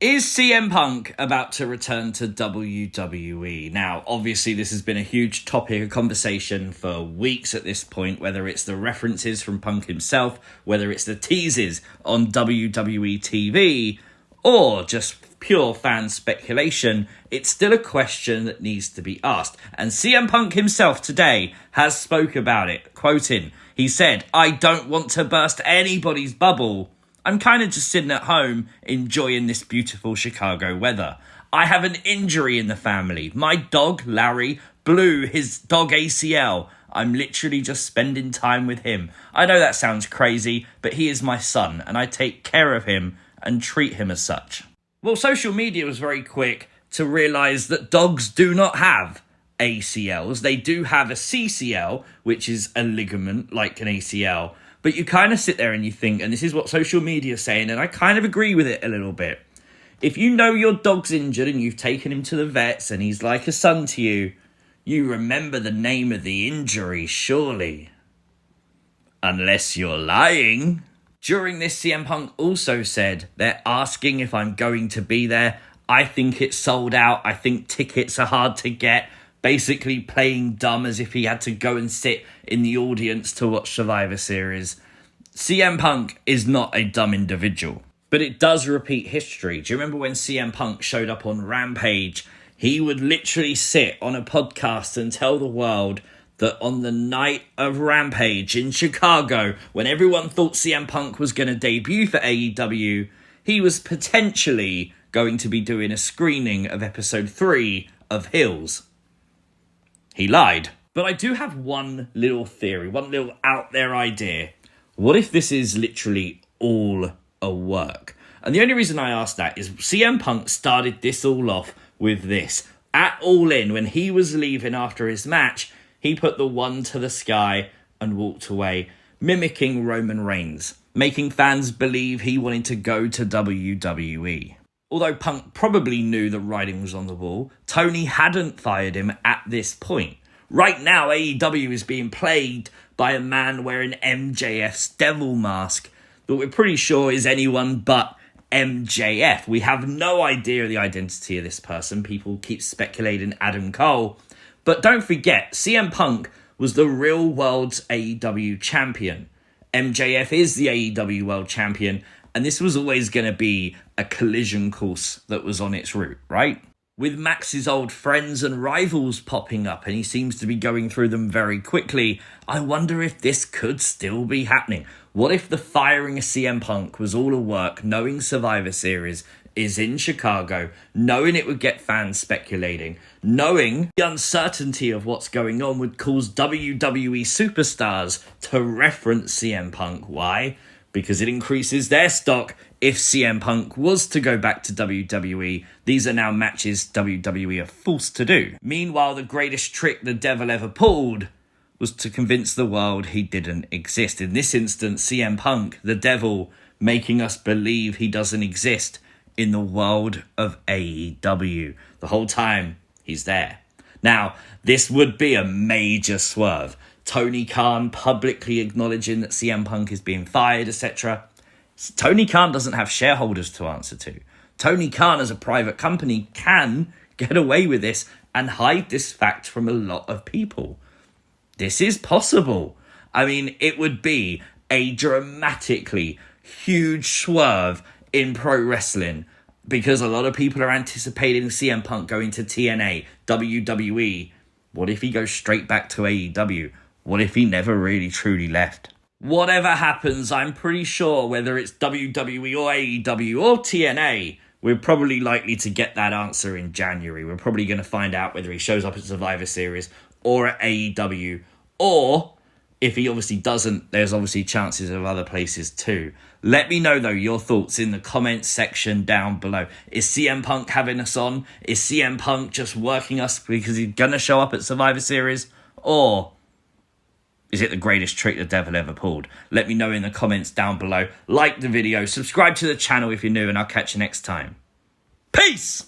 Is CM Punk about to return to WWE? Now, obviously, this has been a huge topic of conversation for weeks at this point, whether it's the references from Punk himself, whether it's the teases on WWE TV, or just pure fan speculation. It's still a question that needs to be asked. And CM Punk himself today has spoke about it, quoting, he said, "I don't want to burst anybody's bubble. I'm kind of just sitting at home enjoying this beautiful Chicago weather. I have an injury in the family. My dog, Larry, blew his dog ACL. I'm literally just spending time with him. I know that sounds crazy, but he is my son, and I take care of him and treat him as such." Well, social media was very quick to realise that dogs do not have ACLs. They do have a CCL, which is a ligament like an ACL. But you kind of sit there and you think, and this is what social media is saying, and I kind of agree with it a little bit. If you know your dog's injured and you've taken him to the vets and he's like a son to you, you remember the name of the injury, surely. Unless you're lying. During this, CM Punk also said, they're asking if I'm going to be there. I think it's sold out. I think tickets are hard to get. Basically playing dumb as if he had to go and sit in the audience to watch Survivor Series. CM Punk is not a dumb individual, but it does repeat history. Do you remember when CM Punk showed up on Rampage? He would literally sit on a podcast and tell the world that on the night of Rampage in Chicago, when everyone thought CM Punk was going to debut for AEW, he was potentially going to be doing a screening of episode 3 of Hills. He lied. But I do have one little theory, one little out there idea. What if this is literally all a work? And the only reason I ask that is CM Punk started this all off with this. At All In, when he was leaving after his match, he put the one to the sky and walked away, mimicking Roman Reigns, making fans believe he wanted to go to WWE. Although Punk probably knew the writing was on the wall, Tony hadn't fired him at this point. Right now, AEW is being plagued by a man wearing MJF's devil mask that we're pretty sure is anyone but MJF. We have no idea the identity of this person. People keep speculating Adam Cole. But don't forget, CM Punk was the real world's AEW champion. MJF is the AEW world champion. And this was always going to be a collision course that was on its route, right? With Max's old friends and rivals popping up, and he seems to be going through them very quickly, I wonder if this could still be happening. What if the firing of CM Punk was all a work, knowing Survivor Series is in Chicago, knowing it would get fans speculating, knowing the uncertainty of what's going on would cause WWE superstars to reference CM Punk. Why? Because it increases their stock if CM Punk was to go back to WWE. These are now matches WWE are forced to do. Meanwhile, the greatest trick the devil ever pulled was to convince the world he didn't exist. In this instance, CM Punk, the devil, making us believe he doesn't exist in the world of AEW. The whole time, he's there. Now, this would be a major swerve. Tony Khan publicly acknowledging that CM Punk is being fired, etc. Tony Khan doesn't have shareholders to answer to. Tony Khan, as a private company, can get away with this and hide this fact from a lot of people. This is possible. I mean, it would be a dramatically huge swerve in pro wrestling because a lot of people are anticipating CM Punk going to TNA, WWE. What if he goes straight back to AEW? What if he never really truly left? Whatever happens, I'm pretty sure whether it's WWE or AEW or TNA, we're probably likely to get that answer in January. We're probably going to find out whether he shows up at Survivor Series or at AEW, or if he obviously doesn't, there's obviously chances of other places too. Let me know, though, your thoughts in the comments section down below. Is CM Punk having us on? Is CM Punk just working us because he's going to show up at Survivor Series? Or is it the greatest trick the devil ever pulled? Let me know in the comments down below. Like the video, subscribe to the channel if you're new, and I'll catch you next time. Peace!